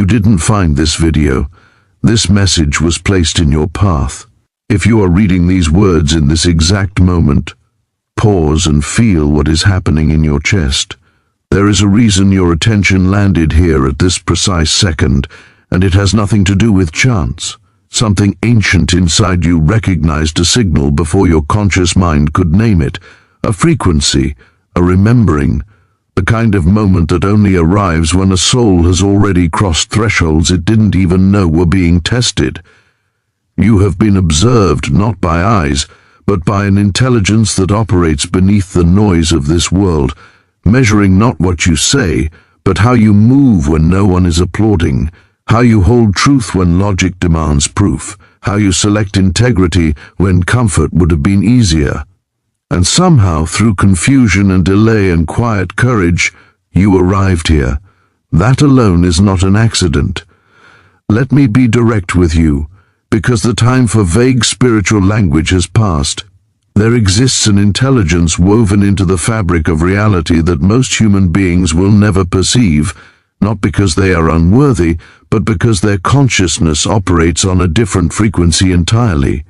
You didn't find this video. This message was placed in your path. If you are reading these words in this exact moment, pause and feel what is happening in your chest. There is a reason your attention landed here at this precise second, and it has nothing to do with chance. Something ancient inside you recognized a signal before your conscious mind could name it. A frequency, a remembering, the kind of moment that only arrives when a soul has already crossed thresholds it didn't even know were being tested. You have been observed not by eyes, but by an intelligence that operates beneath the noise of this world, measuring not what you say, but how you move when no one is applauding, how you hold truth when logic demands proof, how you select integrity when comfort would have been easier. And somehow, through confusion and delay and quiet courage, you arrived here. That alone is not an accident. Let me be direct with you, because the time for vague spiritual language has passed. There exists an intelligence woven into the fabric of reality that most human beings will never perceive, not because they are unworthy, but because their consciousness operates on a different frequency entirely.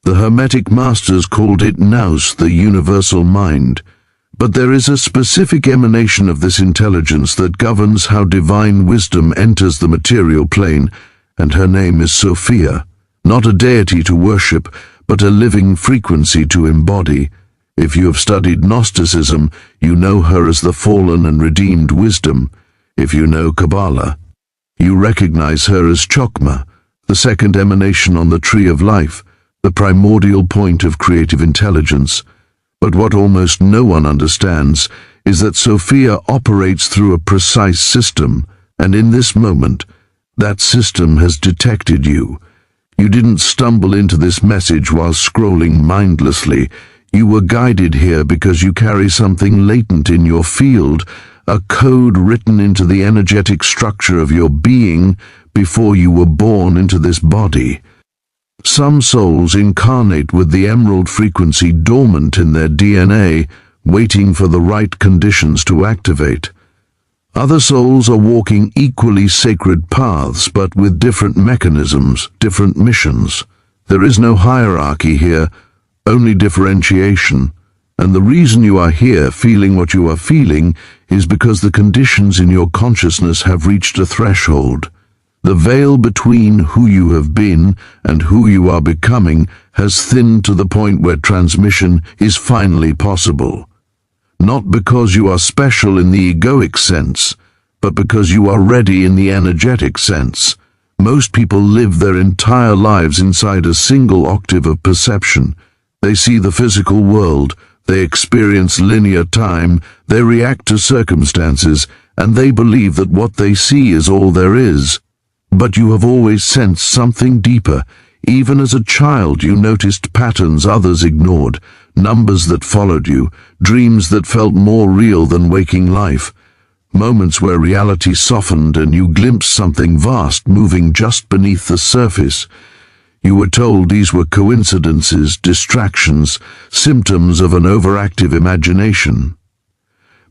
The Hermetic masters called it Nous, the universal mind. But there is a specific emanation of this intelligence that governs how divine wisdom enters the material plane, and her name is Sophia, not a deity to worship, but a living frequency to embody. If you have studied Gnosticism, you know her as the fallen and redeemed wisdom. If you know Kabbalah, you recognize her as Chokmah, the second emanation on the tree of life, the primordial point of creative intelligence. But what almost no one understands is that Sophia operates through a precise system, and in this moment, that system has detected you. You didn't stumble into this message while scrolling mindlessly. You were guided here because you carry something latent in your field, a code written into the energetic structure of your being before you were born into this body. Some souls incarnate with the emerald frequency dormant in their DNA, waiting for the right conditions to activate. Other souls are walking equally sacred paths, but with different mechanisms, different missions. There is no hierarchy here, only differentiation. And the reason you are here feeling what you are feeling is because the conditions in your consciousness have reached a threshold. The veil between who you have been and who you are becoming has thinned to the point where transmission is finally possible. Not because you are special in the egoic sense, but because you are ready in the energetic sense. Most people live their entire lives inside a single octave of perception. They see the physical world, they experience linear time, they react to circumstances, and they believe that what they see is all there is. But you have always sensed something deeper. Even as a child you noticed patterns others ignored, numbers that followed you, dreams that felt more real than waking life, moments where reality softened and you glimpsed something vast moving just beneath the surface. You were told these were coincidences, distractions, symptoms of an overactive imagination.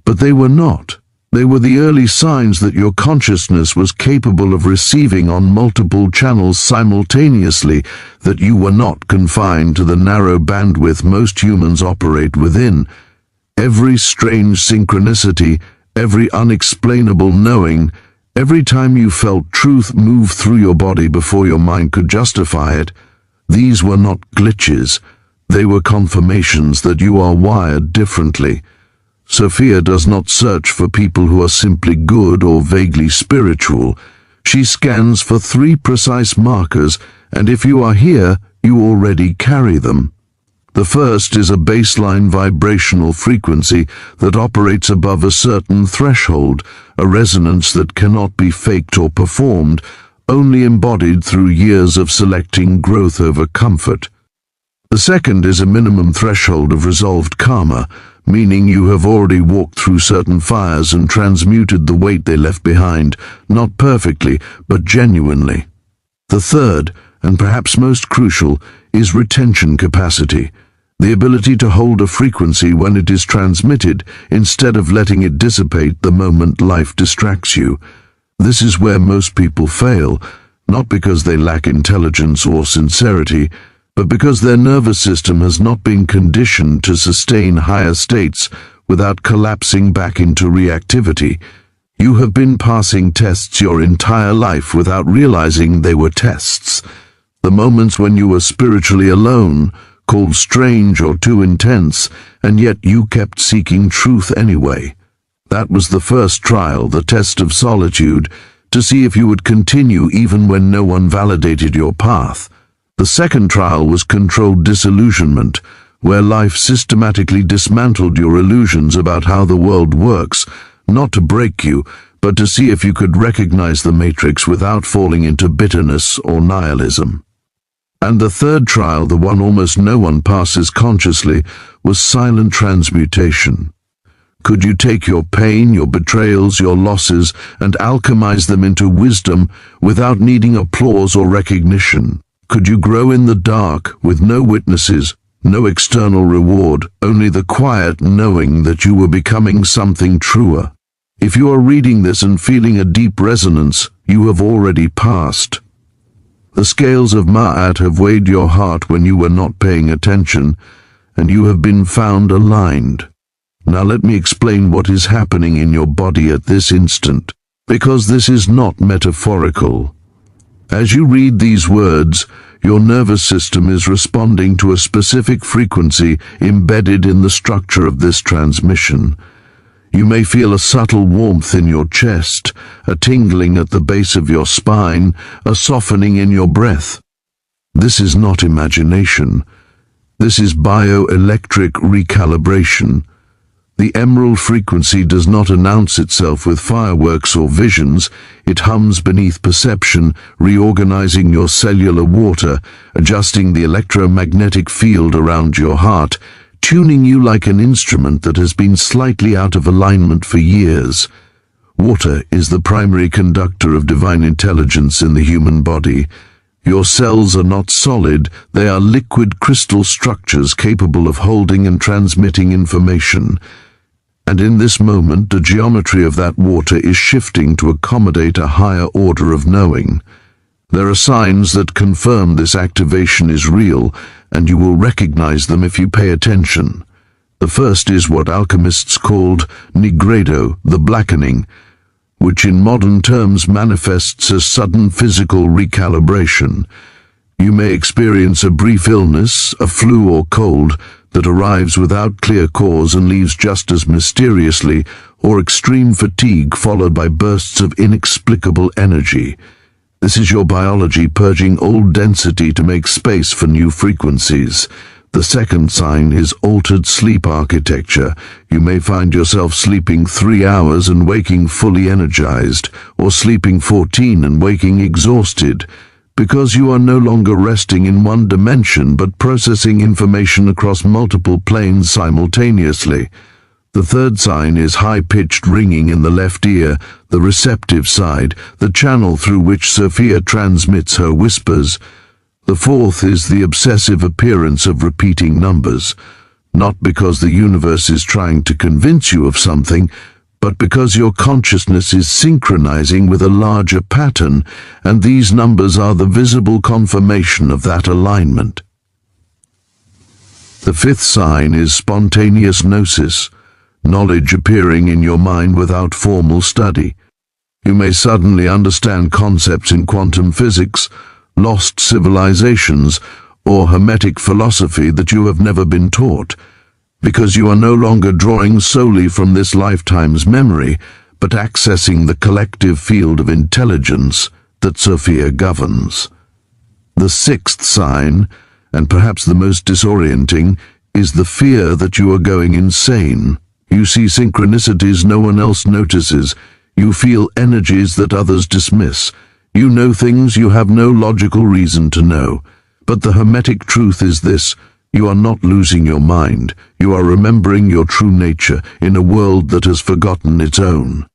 But they were not. They were the early signs that your consciousness was capable of receiving on multiple channels simultaneously, that you were not confined to the narrow bandwidth most humans operate within. Every strange synchronicity, every unexplainable knowing, every time you felt truth move through your body before your mind could justify it, these were not glitches. They were confirmations that you are wired differently. Sophia does not search for people who are simply good or vaguely spiritual. She scans for 3 precise markers, and if you are here, you already carry them. The first is a baseline vibrational frequency that operates above a certain threshold, a resonance that cannot be faked or performed, only embodied through years of selecting growth over comfort. The second is a minimum threshold of resolved karma, meaning you have already walked through certain fires and transmuted the weight they left behind, not perfectly, but genuinely. The third, and perhaps most crucial, is retention capacity, the ability to hold a frequency when it is transmitted instead of letting it dissipate the moment life distracts you. This is where most people fail, not because they lack intelligence or sincerity, but because their nervous system has not been conditioned to sustain higher states without collapsing back into reactivity. You have been passing tests your entire life without realizing they were tests. The moments when you were spiritually alone, called strange or too intense, and yet you kept seeking truth anyway. That was the first trial, the test of solitude, to see if you would continue even when no one validated your path. The second trial was controlled disillusionment, where life systematically dismantled your illusions about how the world works, not to break you, but to see if you could recognize the matrix without falling into bitterness or nihilism. And the third trial, the one almost no one passes consciously, was silent transmutation. Could you take your pain, your betrayals, your losses, and alchemize them into wisdom without needing applause or recognition? Could you grow in the dark with no witnesses, no external reward, only the quiet knowing that you were becoming something truer? If you are reading this and feeling a deep resonance, you have already passed. The scales of Ma'at have weighed your heart when you were not paying attention, and you have been found aligned. Now let me explain what is happening in your body at this instant, because this is not metaphorical. As you read these words, your nervous system is responding to a specific frequency embedded in the structure of this transmission. You may feel a subtle warmth in your chest, a tingling at the base of your spine, a softening in your breath. This is not imagination. This is bioelectric recalibration. The emerald frequency does not announce itself with fireworks or visions. It hums beneath perception, reorganizing your cellular water, adjusting the electromagnetic field around your heart, tuning you like an instrument that has been slightly out of alignment for years. Water is the primary conductor of divine intelligence in the human body. Your cells are not solid, they are liquid crystal structures capable of holding and transmitting information. And in this moment, the geometry of that water is shifting to accommodate a higher order of knowing. There are signs that confirm this activation is real, and you will recognize them if you pay attention. The first is what alchemists called nigredo, the blackening, which in modern terms manifests as sudden physical recalibration. You may experience a brief illness, a flu or cold, that arrives without clear cause and leaves just as mysteriously, or extreme fatigue followed by bursts of inexplicable energy. This is your biology purging old density to make space for new frequencies. The second sign is altered sleep architecture. You may find yourself sleeping 3 hours and waking fully energized, or sleeping 14 and waking exhausted, because you are no longer resting in one dimension but processing information across multiple planes simultaneously. The third sign is high-pitched ringing in the left ear, the receptive side, the channel through which Sophia transmits her whispers. The fourth is the obsessive appearance of repeating numbers, not because the universe is trying to convince you of something, but because your consciousness is synchronizing with a larger pattern, and these numbers are the visible confirmation of that alignment. The fifth sign is spontaneous gnosis, knowledge appearing in your mind without formal study. You may suddenly understand concepts in quantum physics, lost civilizations, or Hermetic philosophy that you have never been taught, because you are no longer drawing solely from this lifetime's memory, but accessing the collective field of intelligence that Sophia governs. The sixth sign, and perhaps the most disorienting, is the fear that you are going insane. You see synchronicities no one else notices. You feel energies that others dismiss. You know things you have no logical reason to know. But the Hermetic truth is this: you are not losing your mind. You are remembering your true nature in a world that has forgotten its own.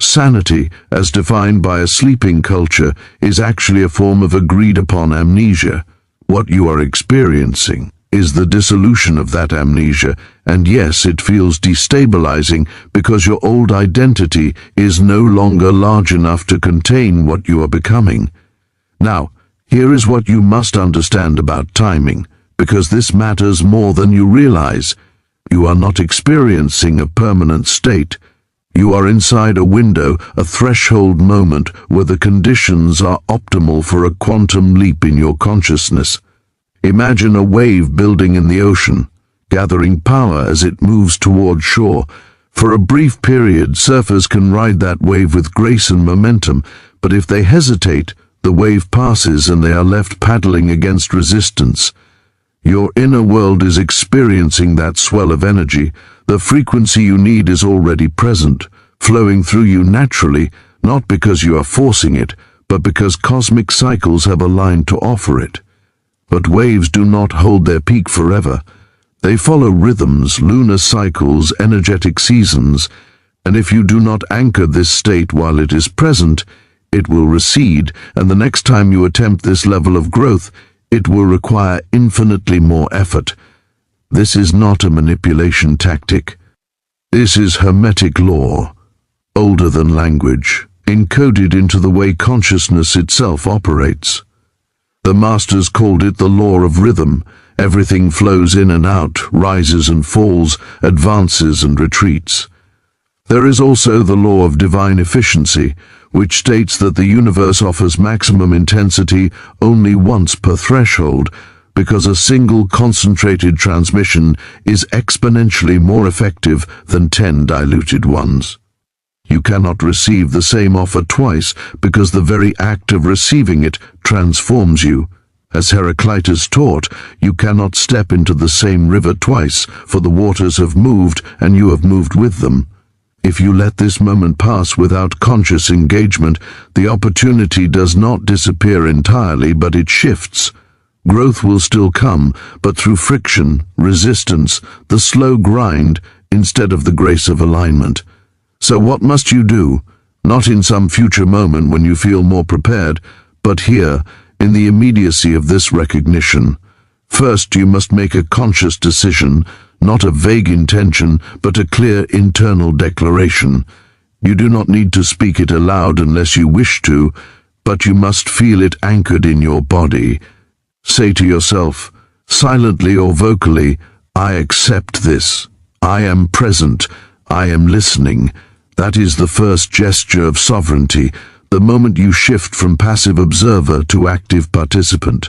Sanity, as defined by a sleeping culture, is actually a form of agreed-upon amnesia. What you are experiencing, is the dissolution of that amnesia, and yes, it feels destabilizing because your old identity is no longer large enough to contain what you are becoming. Now, here is what you must understand about timing, because this matters more than you realize. You are not experiencing a permanent state. You are inside a window, a threshold moment where the conditions are optimal for a quantum leap in your consciousness. Imagine a wave building in the ocean, gathering power as it moves toward shore. For a brief period, surfers can ride that wave with grace and momentum, but if they hesitate, the wave passes and they are left paddling against resistance. Your inner world is experiencing that swell of energy. The frequency you need is already present, flowing through you naturally, not because you are forcing it, but because cosmic cycles have aligned to offer it. But waves do not hold their peak forever. They follow rhythms, lunar cycles, energetic seasons, and if you do not anchor this state while it is present, it will recede, and the next time you attempt this level of growth, it will require infinitely more effort. This is not a manipulation tactic. This is Hermetic law, older than language, encoded into the way consciousness itself operates. The masters called it the law of rhythm. Everything flows in and out, rises and falls, advances and retreats. There is also the law of divine efficiency, which states that the universe offers maximum intensity only once per threshold, because a single concentrated transmission is exponentially more effective than 10 diluted ones. You cannot receive the same offer twice because the very act of receiving it transforms you. As Heraclitus taught, you cannot step into the same river twice, for the waters have moved and you have moved with them. If you let this moment pass without conscious engagement, the opportunity does not disappear entirely, but it shifts. Growth will still come, but through friction, resistance, the slow grind, instead of the grace of alignment. So what must you do? Not in some future moment when you feel more prepared, but here, in the immediacy of this recognition. First, you must make a conscious decision, not a vague intention, but a clear internal declaration. You do not need to speak it aloud unless you wish to, but you must feel it anchored in your body. Say to yourself, silently or vocally, I accept this. I am present. I am listening. That is the first gesture of sovereignty, the moment you shift from passive observer to active participant.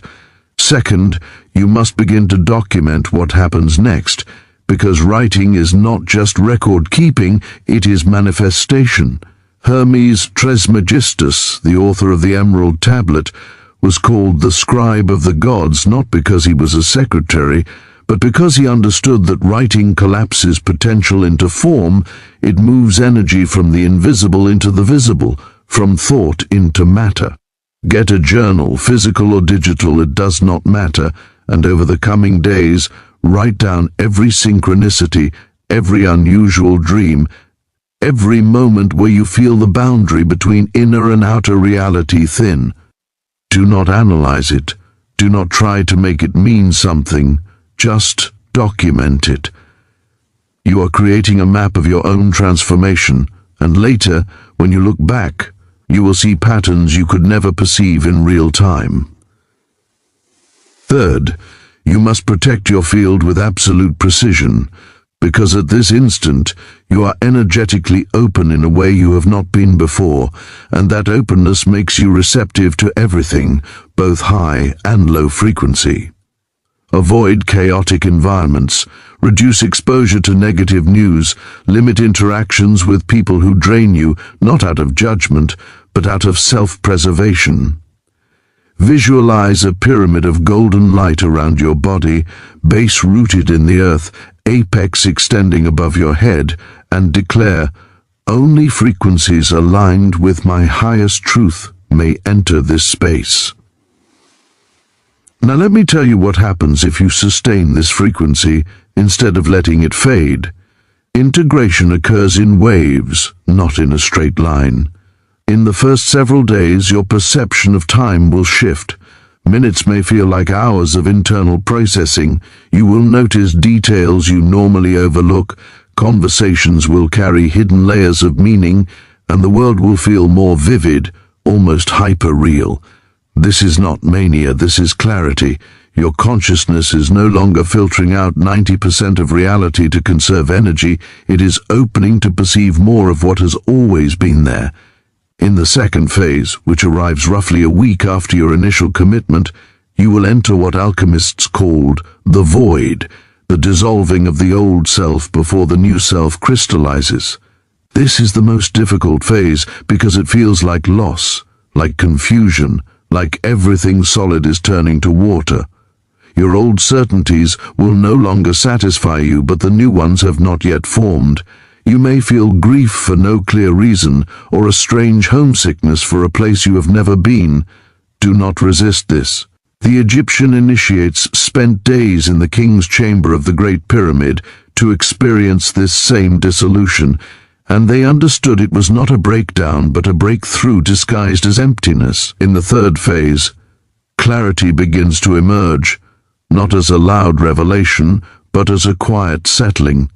Second, you must begin to document what happens next, because writing is not just record keeping, it is manifestation. Hermes Trismegistus, the author of the Emerald Tablet, was called the scribe of the gods not because he was a secretary, but because he understood that writing collapses potential into form. It moves energy from the invisible into the visible, from thought into matter. Get a journal, physical or digital, it does not matter, and over the coming days, write down every synchronicity, every unusual dream, every moment where you feel the boundary between inner and outer reality thin. Do not analyze it. Do not try to make it mean something. Just document it. You are creating a map of your own transformation, and later, when you look back, you will see patterns you could never perceive in real time. Third, you must protect your field with absolute precision, because at this instant, you are energetically open in a way you have not been before, and that openness makes you receptive to everything, both high and low frequency. Avoid chaotic environments, reduce exposure to negative news, limit interactions with people who drain you, not out of judgment, but out of self-preservation. Visualize a pyramid of golden light around your body, base rooted in the earth, apex extending above your head, and declare, only frequencies aligned with my highest truth may enter this space. Now let me tell you what happens if you sustain this frequency instead of letting it fade. Integration occurs in waves, not in a straight line. In the first several days, your perception of time will shift. Minutes may feel like hours of internal processing. You will notice details you normally overlook. Conversations will carry hidden layers of meaning, and the world will feel more vivid, almost hyper-real. This is not mania, this is clarity. Your consciousness is no longer filtering out 90% of reality to conserve energy. It is opening to perceive more of what has always been there. In the second phase, which arrives roughly a week after your initial commitment, you will enter what alchemists called the void, the dissolving of the old self before the new self crystallizes. This is the most difficult phase because it feels like loss, like confusion, like everything solid is turning to water. Your old certainties will no longer satisfy you, but the new ones have not yet formed. You may feel grief for no clear reason, or a strange homesickness for a place you have never been. Do not resist this. The Egyptian initiates spent days in the king's chamber of the Great Pyramid to experience this same dissolution, and they understood it was not a breakdown but a breakthrough disguised as emptiness. In the third phase, clarity begins to emerge, not as a loud revelation, but as a quiet settling.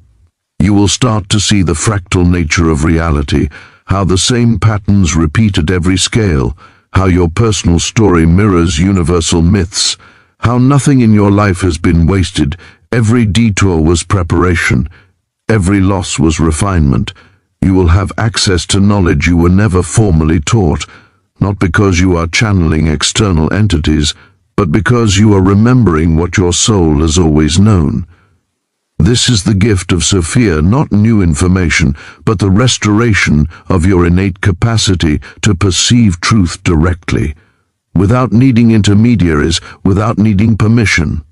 You will start to see the fractal nature of reality, how the same patterns repeat at every scale, how your personal story mirrors universal myths, how nothing in your life has been wasted. Every detour was preparation, every loss was refinement. You will have access to knowledge you were never formally taught, not because you are channeling external entities, but because you are remembering what your soul has always known. This is the gift of Sophia, not new information, but the restoration of your innate capacity to perceive truth directly, without needing intermediaries, without needing permission.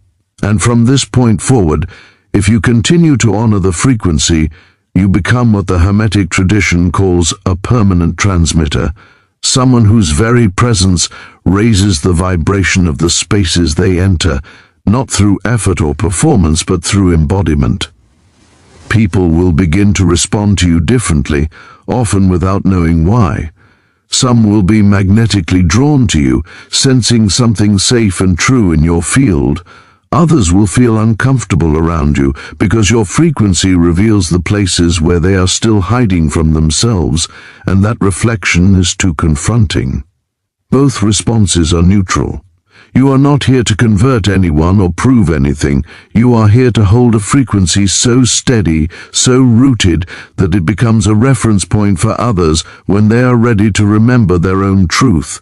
And from this point forward, if you continue to honor the frequency, you become what the Hermetic tradition calls a permanent transmitter, someone whose very presence raises the vibration of the spaces they enter, not through effort or performance, but through embodiment. People will begin to respond to you differently, often without knowing why. Some will be magnetically drawn to you, sensing something safe and true in your field. Others will feel uncomfortable around you because your frequency reveals the places where they are still hiding from themselves, and that reflection is too confronting. Both responses are neutral. You are not here to convert anyone or prove anything. You are here to hold a frequency so steady, so rooted, that it becomes a reference point for others when they are ready to remember their own truth.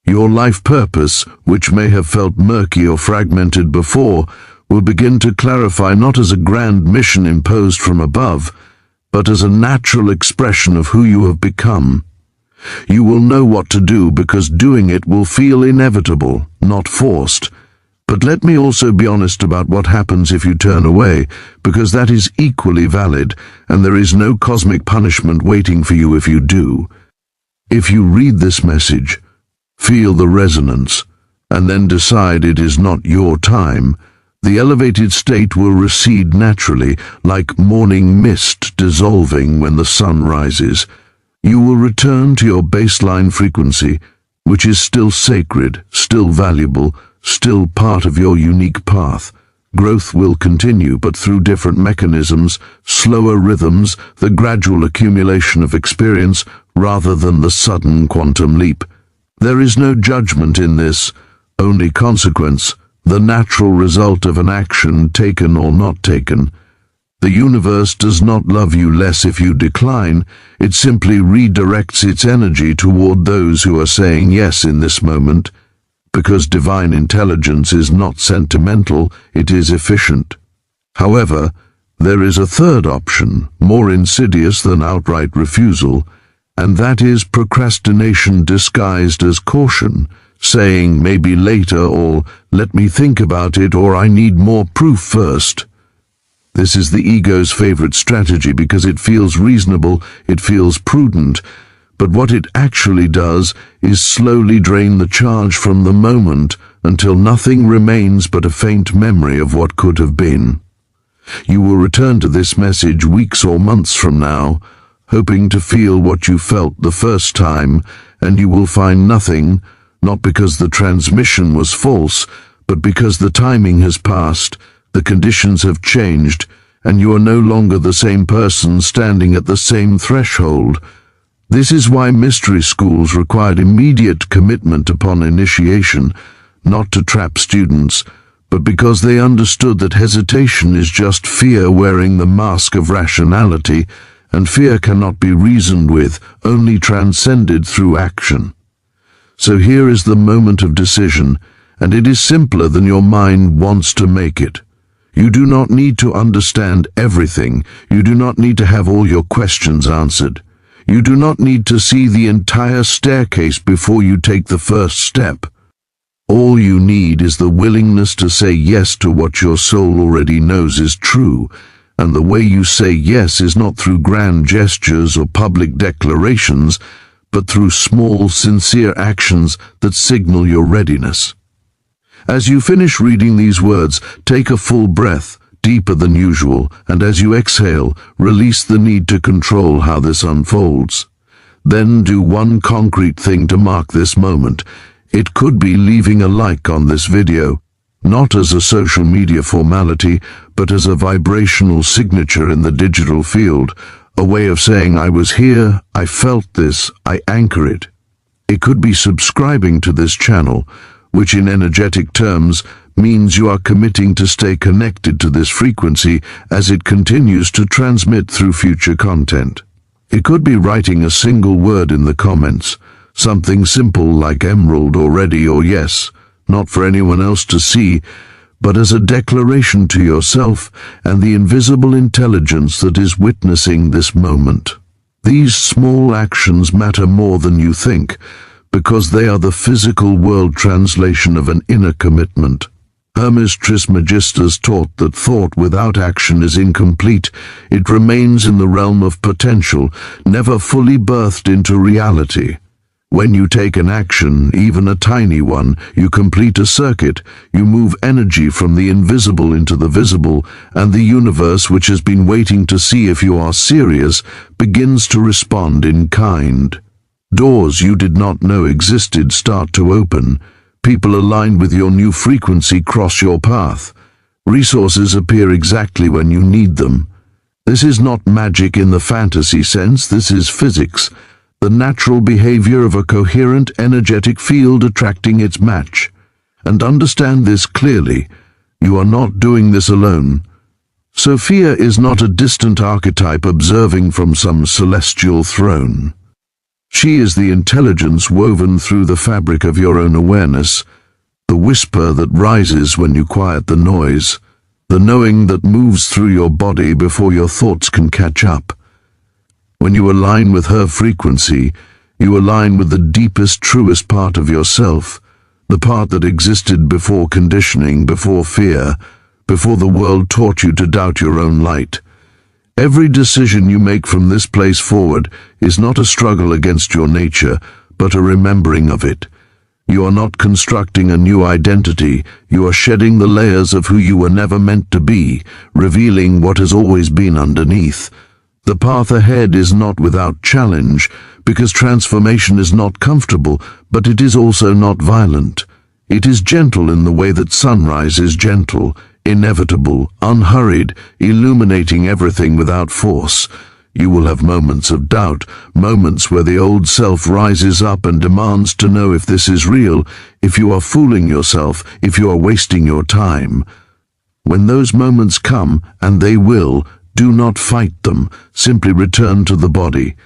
Your life purpose, which may have felt murky or fragmented before, will begin to clarify not as a grand mission imposed from above, but as a natural expression of who you have become. You will know what to do because doing it will feel inevitable, not forced. But let me also be honest about what happens if you turn away, because that is equally valid, and there is no cosmic punishment waiting for you if you do. If you read this message, feel the resonance, and then decide it is not your time, the elevated state will recede naturally, like morning mist dissolving when the sun rises. You will return to your baseline frequency, which is still sacred, still valuable, still part of your unique path. Growth will continue, but through different mechanisms, slower rhythms, the gradual accumulation of experience, rather than the sudden quantum leap. There is no judgment in this, only consequence, the natural result of an action taken or not taken. The universe does not love you less if you decline. It simply redirects its energy toward those who are saying yes in this moment, because divine intelligence is not sentimental, it is efficient. However, there is a third option, more insidious than outright refusal, and that is procrastination disguised as caution, saying maybe later, or let me think about it, or I need more proof first. This is the ego's favorite strategy because it feels reasonable, it feels prudent, but what it actually does is slowly drain the charge from the moment until nothing remains but a faint memory of what could have been. You will return to this message weeks or months from now, hoping to feel what you felt the first time, and you will find nothing, not because the transmission was false, but because the timing has passed, the conditions have changed, and you are no longer the same person standing at the same threshold. This is why mystery schools required immediate commitment upon initiation, not to trap students, but because they understood that hesitation is just fear wearing the mask of rationality, and fear cannot be reasoned with, only transcended through action. So here is the moment of decision, and it is simpler than your mind wants to make it. You do not need to understand everything. You do not need to have all your questions answered. You do not need to see the entire staircase before you take the first step. All you need is the willingness to say yes to what your soul already knows is true, and the way you say yes is not through grand gestures or public declarations, but through small, sincere actions that signal your readiness. As you finish reading these words, take a full breath, deeper than usual, and as you exhale, release the need to control how this unfolds. Then do one concrete thing to mark this moment. It could be leaving a like on this video, not as a social media formality, but as a vibrational signature in the digital field, a way of saying I was here, I felt this, I anchor it. It could be subscribing to this channel, which in energetic terms means you are committing to stay connected to this frequency as it continues to transmit through future content. It could be writing a single word in the comments, something simple like emerald or ready or yes, not for anyone else to see, but as a declaration to yourself and the invisible intelligence that is witnessing this moment. These small actions matter more than you think, because they are the physical world translation of an inner commitment. Hermes Trismegistus taught that thought without action is incomplete. It remains in the realm of potential, never fully birthed into reality. When you take an action, even a tiny one, you complete a circuit, you move energy from the invisible into the visible, and the universe, which has been waiting to see if you are serious, begins to respond in kind. Doors you did not know existed start to open. People aligned with your new frequency cross your path. Resources appear exactly when you need them. This is not magic in the fantasy sense, this is physics, the natural behavior of a coherent energetic field attracting its match. And understand this clearly, you are not doing this alone. Sophia is not a distant archetype observing from some celestial throne. She is the intelligence woven through the fabric of your own awareness, the whisper that rises when you quiet the noise, the knowing that moves through your body before your thoughts can catch up. When you align with her frequency, you align with the deepest, truest part of yourself, the part that existed before conditioning, before fear, before the world taught you to doubt your own light. Every decision you make from this place forward is not a struggle against your nature, but a remembering of it. You are not constructing a new identity, you are shedding the layers of who you were never meant to be, revealing what has always been underneath. The path ahead is not without challenge, because transformation is not comfortable, but it is also not violent. It is gentle in the way that sunrise is gentle, inevitable, unhurried, illuminating everything without force. You will have moments of doubt, moments where the old self rises up and demands to know if this is real, if you are fooling yourself, if you are wasting your time. When those moments come, and they will, do not fight them, simply return to the body.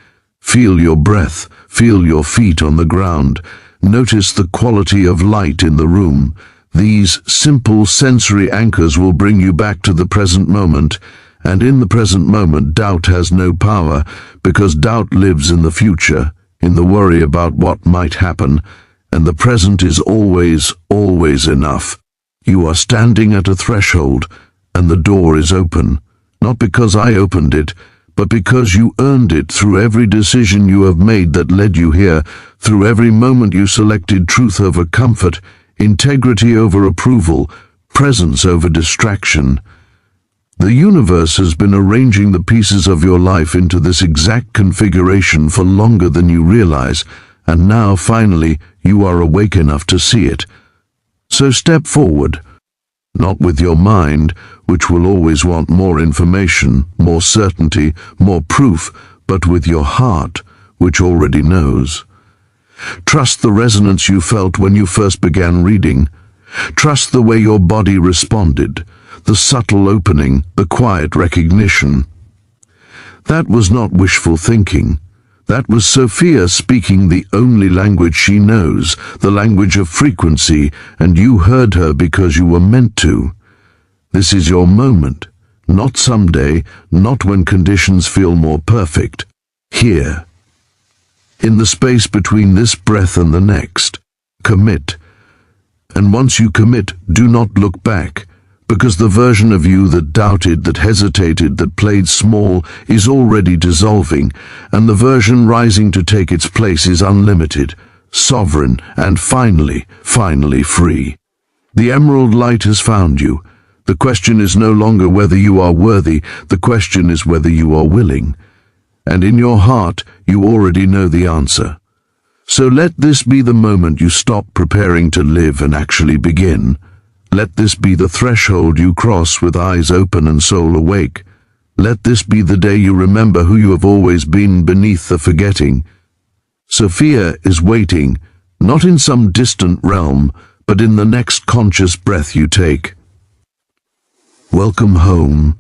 Feel your breath, feel your feet on the ground. Notice the quality of light in the room. These simple sensory anchors will bring you back to the present moment, and in the present moment doubt has no power, because doubt lives in the future, in the worry about what might happen, and the present is always, always enough. You are standing at a threshold, and the door is open. Not because I opened it, but because you earned it through every decision you have made that led you here, through every moment you selected truth over comfort, integrity over approval, presence over distraction. The universe has been arranging the pieces of your life into this exact configuration for longer than you realize, and now finally you are awake enough to see it. So step forward, not with your mind, which will always want more information, more certainty, more proof, but with your heart, which already knows. Trust the resonance you felt when you first began reading. Trust the way your body responded, the subtle opening, the quiet recognition. That was not wishful thinking. That was Sophia speaking the only language she knows, the language of frequency, and you heard her because you were meant to. This is your moment, not someday, not when conditions feel more perfect. Here. In the space between this breath and the next. Commit. And once you commit, do not look back, because the version of you that doubted, that hesitated, that played small is already dissolving, and the version rising to take its place is unlimited, sovereign, and finally free. The emerald light has found you. The question is no longer whether you are worthy, the question is whether you are willing. And in your heart, you already know the answer. So let this be the moment you stop preparing to live and actually begin. Let this be the threshold you cross with eyes open and soul awake. Let this be the day you remember who you have always been beneath the forgetting. Sophia is waiting, not in some distant realm, but in the next conscious breath you take. Welcome home.